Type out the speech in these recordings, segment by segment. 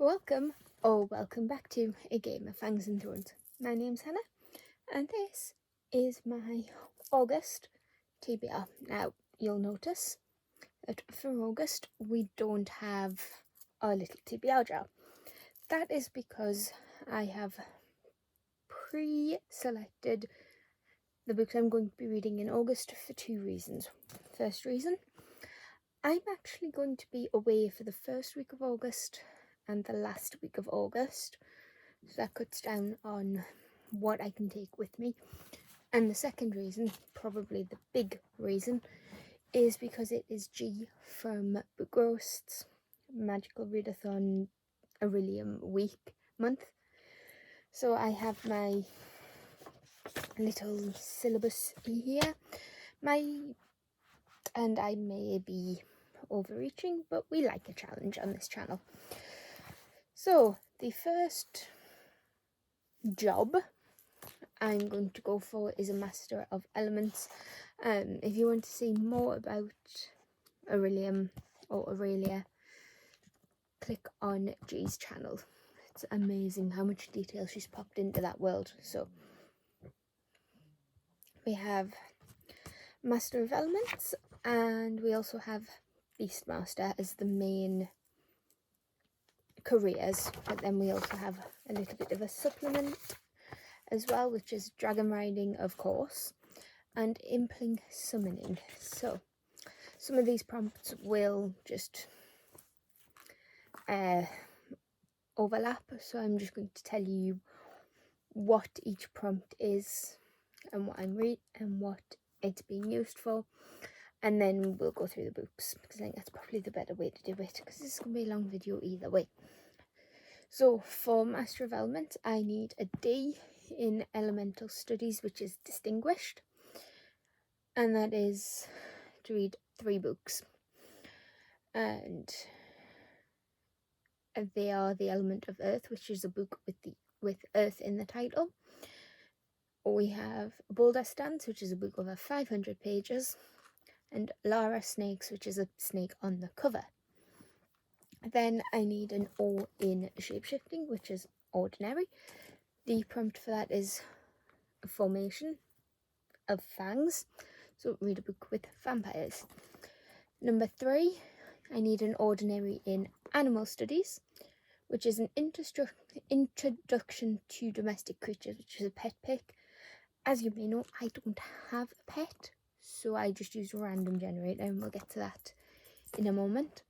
Welcome back to A Game of Fangs and Thrones. My name's Hannah, and this is my August TBR. Now, you'll notice that for August we don't have our little TBR jar. That is because I have pre-selected the books I'm going to be reading in August for two reasons. First reason, I'm actually going to be away for the first week of August and the last week of August, so that cuts down on what I can take with me. And the second reason, probably the big reason, is because it is G from Book Roast's Magical Readathon Orilium month. So I have my little syllabus here, and I may be overreaching, but we like a challenge on this channel. So the first job I'm going to go for is a Master of Elements. If you want to see more about Orilium or Aurelia, click on G's channel. It's amazing how much detail she's popped into that world. So we have Master of Elements, and we also have Beastmaster as the main careers, but then we also have a little bit of a supplement as well, which is dragon riding, of course, and impling summoning. So some of these prompts will just overlap, so I'm just going to tell you what each prompt is and what it's being used for, and then we'll go through the books, because I think that's probably the better way to do it, because this is going to be a long video either way. So for Master of Elements, I need a D in Elemental Studies, which is distinguished, and that is to read 3 books, and they are The Element of Earth, which is a book with Earth in the title. We have Boulder Stance, which is a book over 500 pages, and Lara Snakes, which is a snake on the cover. Then I need an O in Shapeshifting, which is ordinary. The prompt for that is a formation of fangs, so read a book with vampires. Number 3, I need an ordinary in Animal Studies, which is an introduction to domestic creatures, which is a pet pick. As you may know, I don't have a pet, so I just use a random generator, and we'll get to that in a moment.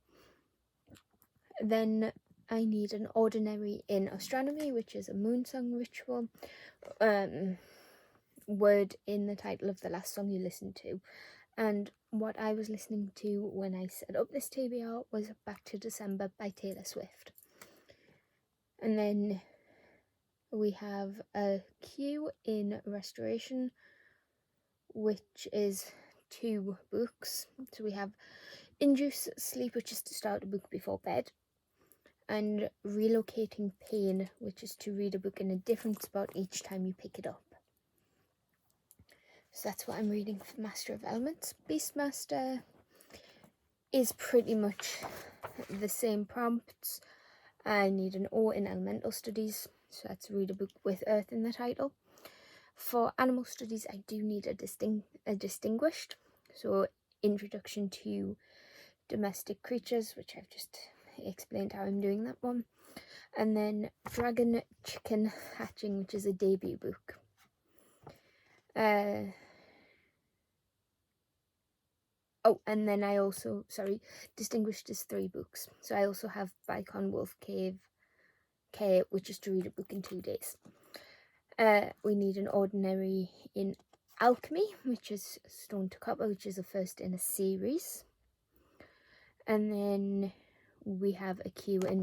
Then I need an ordinary in Astronomy, which is a moonsong ritual, word in the title of the last song you listened to. And what I was listening to when I set up this TBR was Back to December by Taylor Swift. And then we have a Q in Restoration, which is 2 books. So we have Induce Sleep, which is to start a book before bed, and Relocating Pain, which is to read a book in a different spot each time you pick it up. So that's what I'm reading for Master of Elements. Beastmaster is pretty much the same prompts. I need an O in Elemental Studies, so that's read a book with Earth in the title. For Animal Studies, I do need a distinguished, so Introduction to Domestic Creatures, which I've just explained how I'm doing that one. And then Dragon Chicken Hatching, which is a debut book. And then I also, distinguished is 3 books. So I also have Bicon Wolf Cave K, which is to read a book in 2 days. We need an ordinary in Alchemy, which is Stone to Copper, which is the first in a series. And then we have a Q in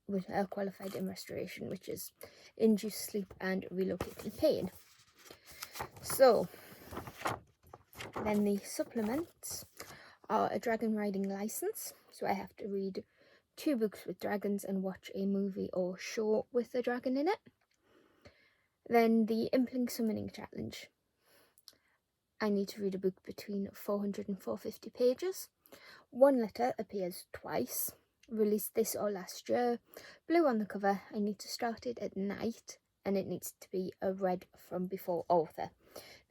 with a qualified in Restoration, which is Induce Sleep and Relocating Pain. So then the supplements are a dragon riding license, so I have to read 2 books with dragons and watch a movie or show with a dragon in it. Then the Impling Summoning Challenge. I need to read a book between 400 and 450 pages. 1 letter appears twice, released this or last year. Blue on the cover. I need to start it at night, and it needs to be a read from before author.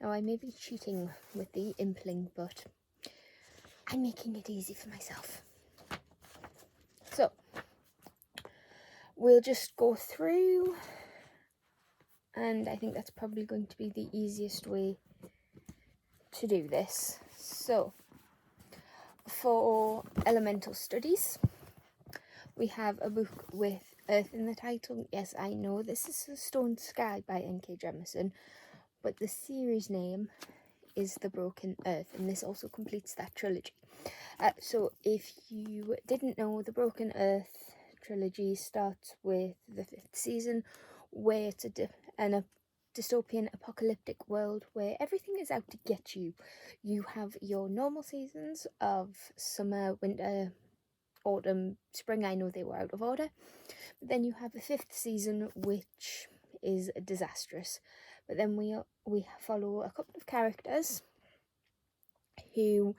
Now, I may be cheating with the impling, but I'm making it easy for myself. So, we'll just go through, and I think that's probably going to be the easiest way to do this. So, for elemental studies, we have a book with Earth in the title. Yes, I know this is The Stone Sky by N.K. Jemisin, but the series name is The Broken Earth, and this also completes that trilogy. So if you didn't know, the Broken Earth trilogy starts with the 5th season, where it's a dystopian apocalyptic world where everything is out to get you. You have your normal seasons of summer, winter, autumn, spring. I know they were out of order. But then you have the 5th season, which is disastrous. But then we follow a couple of characters who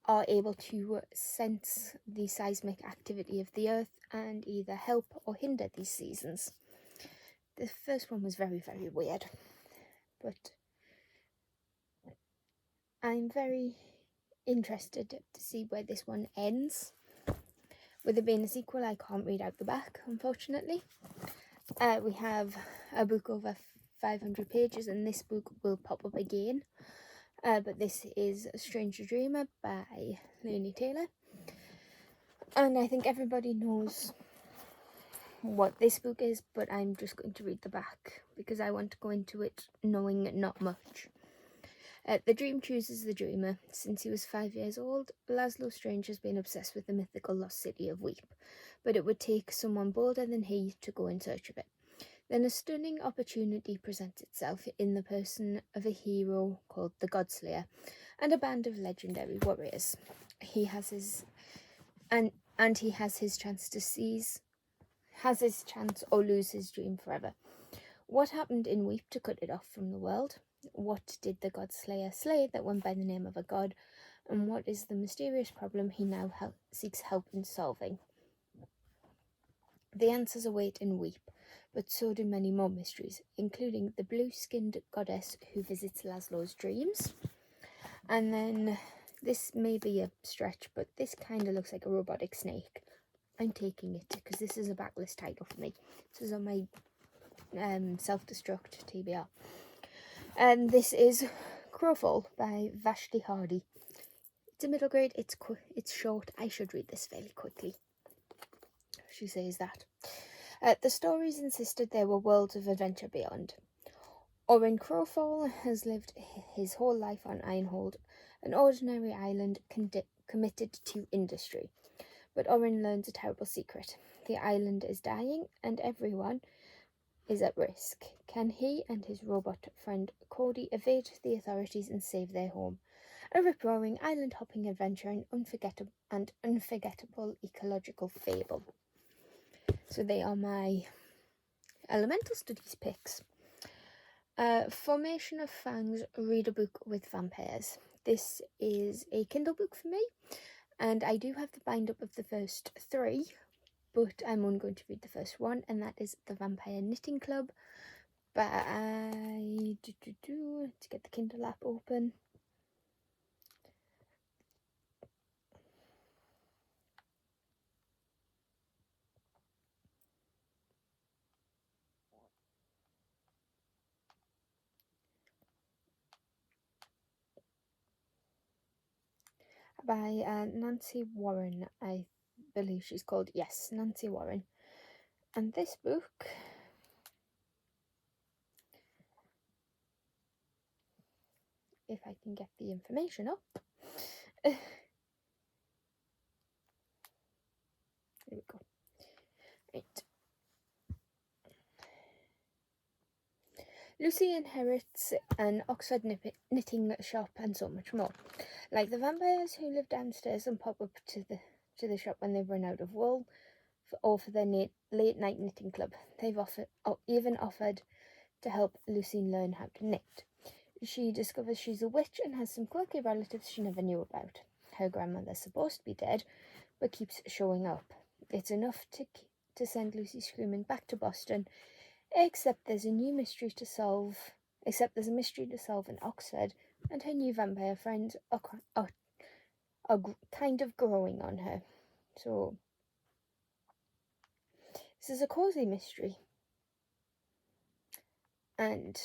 are able to sense the seismic activity of the earth and either help or hinder these seasons. The first one was very, very weird, but I'm very interested to see where this one ends. With it being a sequel, I can't read out the back, unfortunately. We have a book over 500 pages, and this book will pop up again. But this is Stranger Dreamer by Laini Taylor. And I think everybody knows what this book is, but I'm just going to read the back because I want to go into it knowing not much. The dream chooses the dreamer. Since he was 5 years old, Laszlo Strange has been obsessed with the mythical lost city of Weep, but it would take someone bolder than he to go in search of it. Then a stunning opportunity presents itself in the person of a hero called the Godslayer and a band of legendary warriors. He has his chance to seize, has his chance or lose his dream forever. What happened in Weep to cut it off from the world? What did the Godslayer slay that went by the name of a god? And what is the mysterious problem he now seeks help in solving? The answers await in Weep, but so do many more mysteries, including the blue-skinned goddess who visits Laszlo's dreams. And then, this may be a stretch, but this kind of looks like a robotic snake. I'm taking it because this is a backlist title for me. This is on my self-destruct TBR. And this is Crowfall by Vashti Hardy. It's a middle grade, it's short. I should read this fairly quickly. She says that. The stories insisted there were worlds of adventure beyond. Orin Crowfall has lived his whole life on Ironhold, an ordinary island committed to industry. But Orin learns a terrible secret. The island is dying and everyone is at risk. Can he and his robot friend Cody evade the authorities and save their home? A rip-roaring, island-hopping adventure and unforgettable ecological fable. So they are my elemental studies picks. Formation of Fangs, read a book with vampires. This is a Kindle book for me, and I do have the bind-up of the first 3, but I'm only going to read the first one, and that is The Vampire Knitting Club by... Let's get the Kindle app open. By Nancy Warren, I believe she's called. Yes, Nancy Warren. And this book... if I can get the information up. There we go. Right. Lucy inherits an Oxford knitting shop and so much more. Like the vampires who live downstairs and pop up to the shop when they've run out of wool, or for their late night knitting club. They've even offered to help Lucy learn how to knit. She discovers she's a witch and has some quirky relatives she never knew about. Her grandmother's supposed to be dead, but keeps showing up. it's enough to send Lucy screaming back to Boston, except there's a mystery to solve in Oxford, and her new vampire friends are kind of growing on her. So this is a cozy mystery, and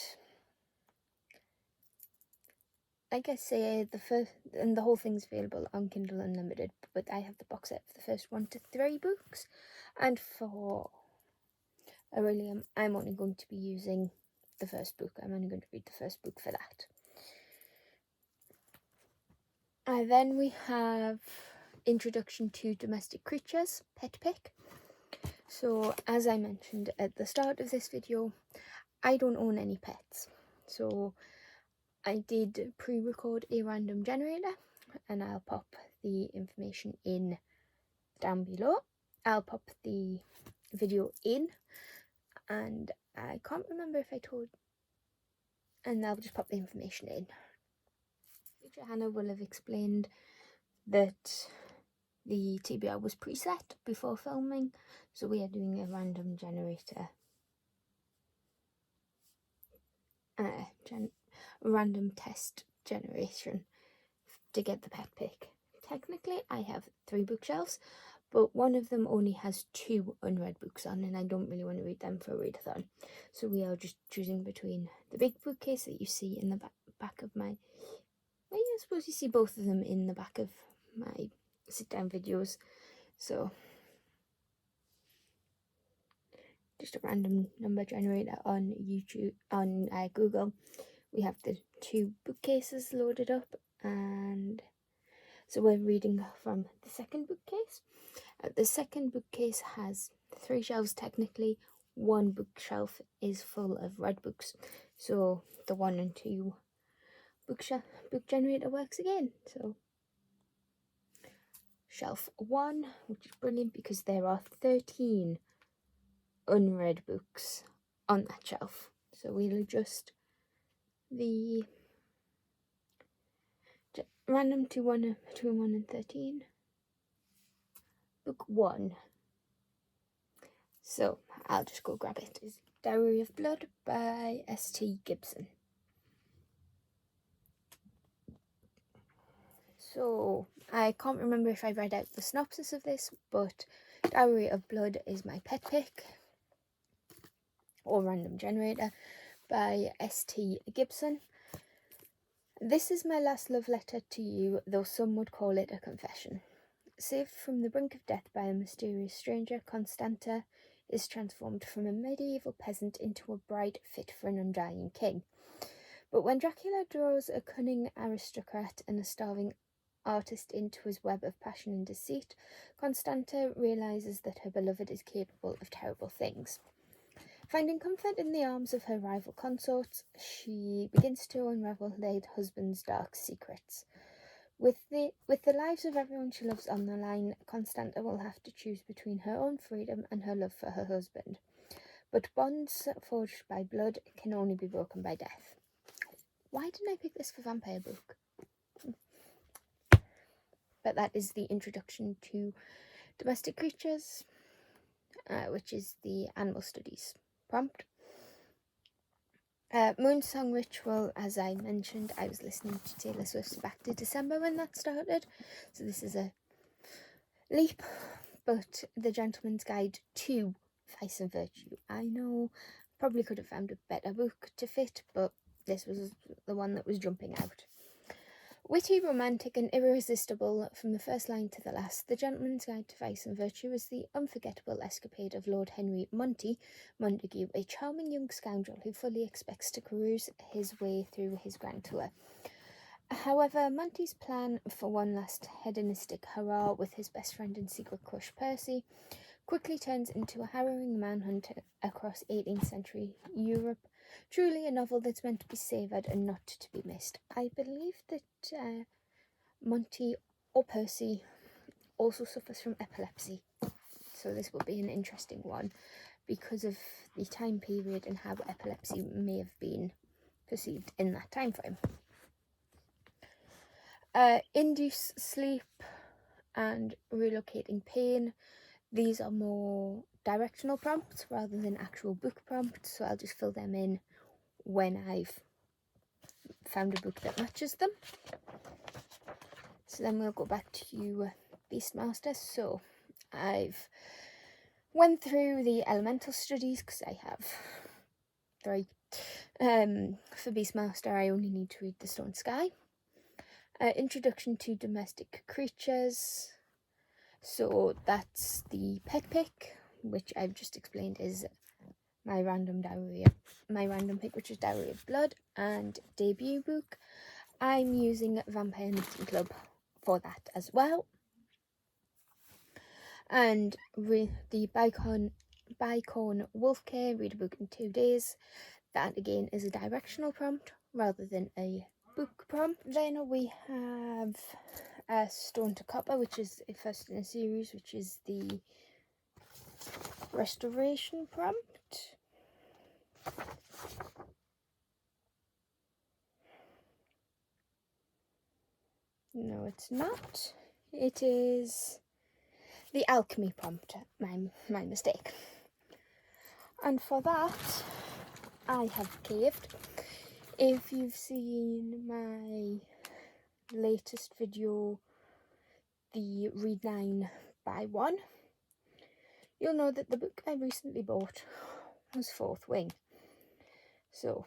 like I say, the whole thing's available on Kindle Unlimited, but I have the box set for the first 1 to 3 books, and for Orilium, I'm only going to be using the first book. I'm only going to read the first book for that. Then we have Introduction to Domestic Creatures, Pet Pick. So, as I mentioned at the start of this video, I don't own any pets. So, I did pre-record a random generator, and I'll pop the information in down below. I'll pop the video in, and I can't remember if I told, and I'll just pop the information in. Hannah will have explained that the TBR was preset before filming, so we are doing a random generator, random test generation to get the pet pick. Technically, I have 3 bookshelves, but one of them only has 2 unread books on, and I don't really want to read them for a readathon. So we are just choosing between the big bookcase that you see in the back of my... Well, I suppose you see both of them in the back of my sit-down videos. So, just a random number generator on YouTube, on Google. We have the 2 bookcases loaded up, and so we're reading from the second bookcase. The second bookcase has 3 shelves technically. 1 bookshelf is full of read books, so the 1 and 2 book generator works again. So shelf 1, which is brilliant because there are 13 unread books on that shelf. So we'll adjust the random to 1 between 1 and 13. Book 1. So I'll just go grab it. It's Diary of Blood by S.T. Gibson. So I can't remember if I read out the synopsis of this, but Diary of Blood is my pet pick, or random generator, by S.T. Gibson. This is my last love letter to you, though some would call it a confession. Saved from the brink of death by a mysterious stranger, Constanta is transformed from a medieval peasant into a bride fit for an undying king. But when Dracula draws a cunning aristocrat and a starving artist into his web of passion and deceit, Constanta realizes that her beloved is capable of terrible things. Finding comfort in the arms of her rival consorts, she begins to unravel their husband's dark secrets. With the lives of everyone she loves on the line, Constanta will have to choose between her own freedom and her love for her husband. But bonds forged by blood can only be broken by death. Why didn't I pick this for vampire book? But that is the introduction to Domestic Creatures, which is the animal studies prompt. Moonsong Ritual, as I mentioned, I was listening to Taylor Swift's Back to December when that started, so this is a leap, but The Gentleman's Guide to Vice and Virtue. I know, probably could have found a better book to fit, but this was the one that was jumping out. Witty, romantic, and irresistible from the first line to the last, The Gentleman's Guide to Vice and Virtue is the unforgettable escapade of Lord Henry Montague, a charming young scoundrel who fully expects to cruise his way through his grand tour. However, Monty's plan for one last hedonistic hurrah with his best friend and secret crush Percy quickly turns into a harrowing manhunt across 18th century Europe. Truly a novel that's meant to be savoured and not to be missed. I believe that Monty or Percy also suffers from epilepsy, so this will be an interesting one because of the time period and how epilepsy may have been perceived in that time frame. Induce sleep and relocating pain. These are more directional prompts rather than actual book prompts, so I'll just fill them in when I've found a book that matches them. So then we'll go back to Beastmaster. So I've went through the elemental studies because I have 3. For Beastmaster, I only need to read the Stone Sky. Introduction to domestic creatures. So that's the pet pick, which I've just explained is my random pick, which is Diary of Blood, and debut book. I'm using Vampire Knitting Club for that as well. And the Bicorn Wolf Care, read a book in 2 days. That again is a directional prompt rather than a book prompt. Then we have Stone to Copper, which is a first in a series, which is the restoration prompt. No, it's not. It is the alchemy prompt. My mistake. And for that, I have caved. If you've seen my latest video, the Read 9 by 1, you'll know that the book I recently bought was Fourth Wing. So,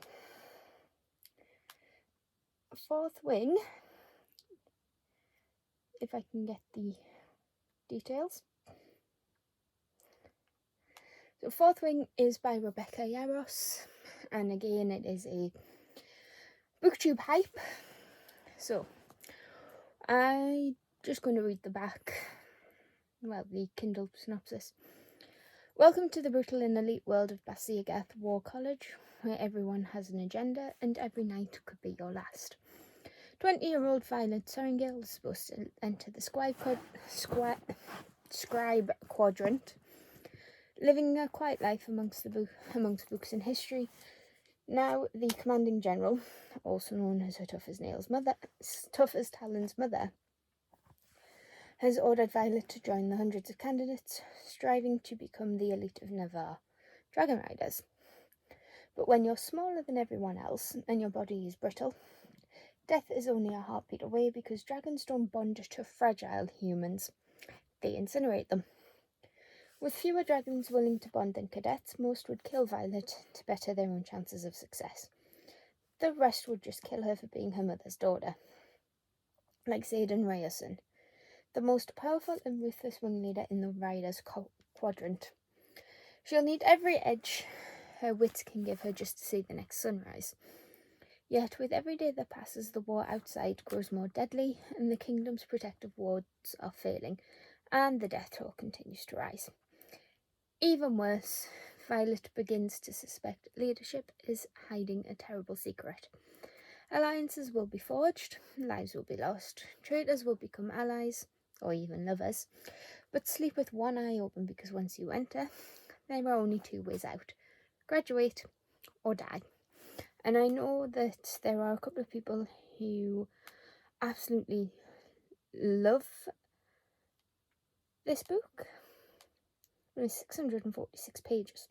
Fourth Wing, if I can get the details. So Fourth Wing is by Rebecca Yarros, and again it is a booktube hype. So I'm just going to read the back, well, the Kindle synopsis. Welcome to the brutal and elite world of Basiagath War College, where everyone has an agenda and every night could be your last. 20-year-old Violet Sorrengail is supposed to enter the scribe quadrant, living a quiet life amongst books and history. Now the commanding general, also known as her tough as Talon's mother, has ordered Violet to join the hundreds of candidates striving to become the elite of Navarre, dragon riders. But when you're smaller than everyone else and your body is brittle, death is only a heartbeat away, because dragons don't bond to fragile humans. They incinerate them. With fewer dragons willing to bond than cadets, most would kill Violet to better their own chances of success. The rest would just kill her for being her mother's daughter. Like Zayden Ryerson, the most powerful and ruthless wing leader in the Riders quadrant. She'll need every edge her wits can give her just to see the next sunrise. Yet with every day that passes, the war outside grows more deadly, and the kingdom's protective wards are failing, and the death toll continues to rise. Even worse, Violet begins to suspect leadership is hiding a terrible secret. Alliances will be forged, lives will be lost, traitors will become allies, or even lovers, but sleep with one eye open, because once you enter, there are only 2 ways out: graduate or die. And I know that there are a couple of people who absolutely love this book. It's 646 pages.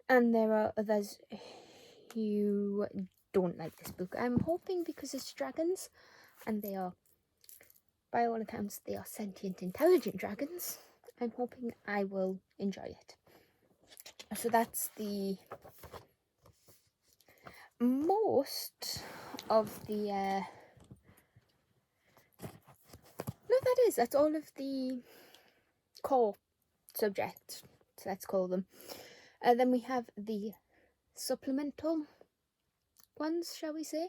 And there are others who don't like this book. I'm hoping because it's dragons, and they are, by all accounts, they are sentient, intelligent dragons. I'm hoping I will enjoy it. So that's the most of the that's all of the core subjects, so let's call them. Then we have the supplemental ones, shall we say.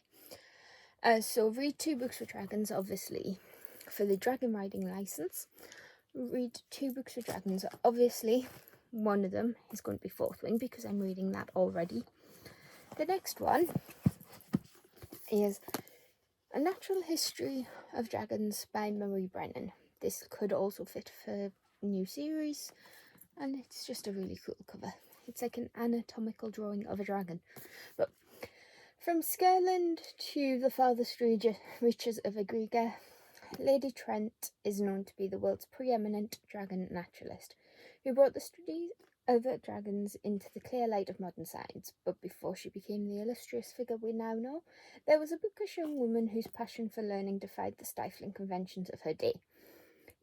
So read 2 books for dragons, obviously, for the dragon riding license. Read 2 books for dragons, obviously. One of them is going to be Fourth Wing, because I'm reading that already. The next one is A Natural History of Dragons by Marie Brennan. This could also fit for new series, and it's just a really cool cover. It's like an anatomical drawing of a dragon. But from Skerland to the farthest reaches of Agriga, Lady Trent is known to be the world's preeminent dragon naturalist. who brought the study of dragons into the clear light of modern science. But before she became the illustrious figure we now know, there was a bookish young woman whose passion for learning defied the stifling conventions of her day.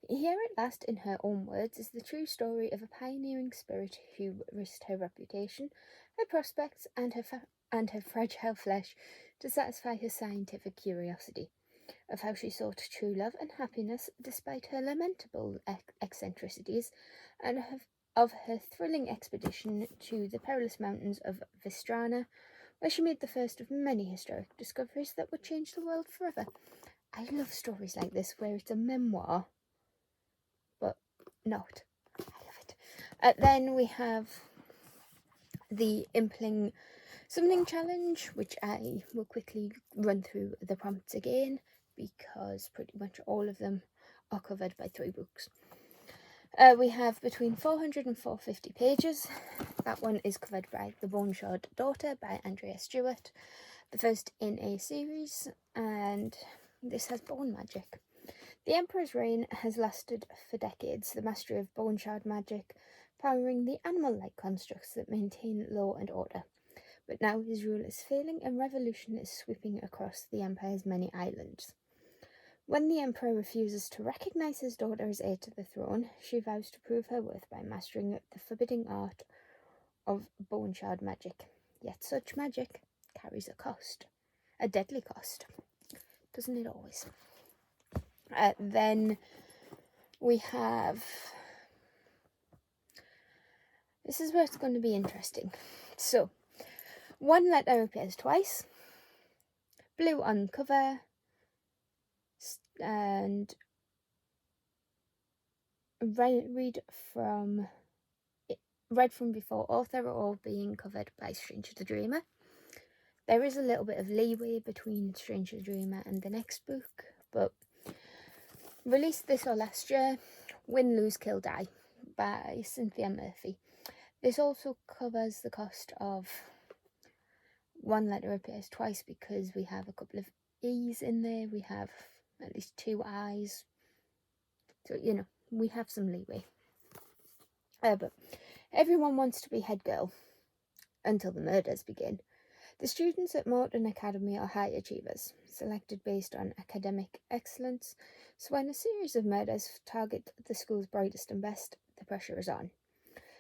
Here at last, in her own words, is the true story of a pioneering spirit who risked her reputation, her prospects, and her fragile flesh to satisfy her scientific curiosity, of how she sought true love and happiness despite her lamentable eccentricities, and of her thrilling expedition to the perilous mountains of Vistrana, where she made the first of many historic discoveries that would change the world forever. I love stories like this where it's a memoir, but not. I love it. Then we have the Impling Summoning Challenge, which I will quickly run through the prompts again, because pretty much all of them are covered by 3 books. We have between 400 and 450 pages. That one is covered by The Bone Shard Daughter by Andrea Stewart, the first in a series, and this has bone magic. The Emperor's reign has lasted for decades, the mastery of bone shard magic powering the animal-like constructs that maintain law and order. But now his rule is failing and revolution is sweeping across the Empire's many islands. When the Emperor refuses to recognize his daughter as heir to the throne, she vows to prove her worth by mastering the forbidding art of bone shard magic. Yet such magic carries a cost, a deadly cost, doesn't it always? Then we have, this is where it's going to be interesting. So, one letter appears twice, blue on cover, and read from before author are all being covered by Stranger the Dreamer. There is a little bit of leeway between Stranger the Dreamer and the next book, but released this or last year, Win, Lose, Kill, Die by Cynthia Murphy. This also covers the cost of one letter appears twice because we have a couple of E's in there, we have at least 2 I's, so we have some leeway. But everyone wants to be head girl until the murders begin. The students at Morton Academy are high achievers, selected based on academic excellence, so when a series of murders target the school's brightest and best, the pressure is on.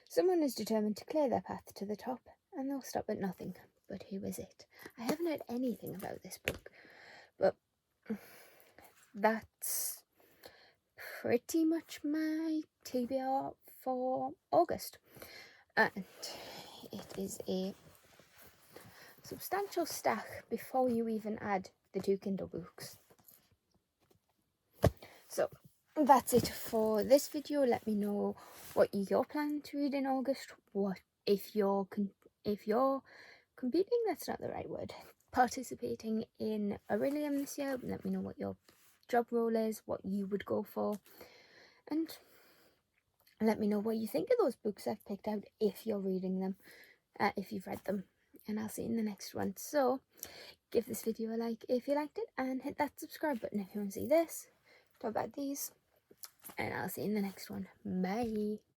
Someone is determined to clear their path to the top, and they'll stop at nothing. But who is it? I haven't heard anything about this book, but that's pretty much my TBR for August. And it is a substantial stack before you even add the 2 Kindle books. So that's it for this video. Let me know what you're planning to read in August. What if you're competing, that's not the right word, participating in Orilium this year. Let me know what your job role is, what you would go for, and let me know what you think of those books I've picked out if you're reading them, if you've read them, and I'll see you in the next one. So give this video a like if you liked it, and hit that subscribe button if you want to see this, talk about these, and I'll see you in the next one. Bye.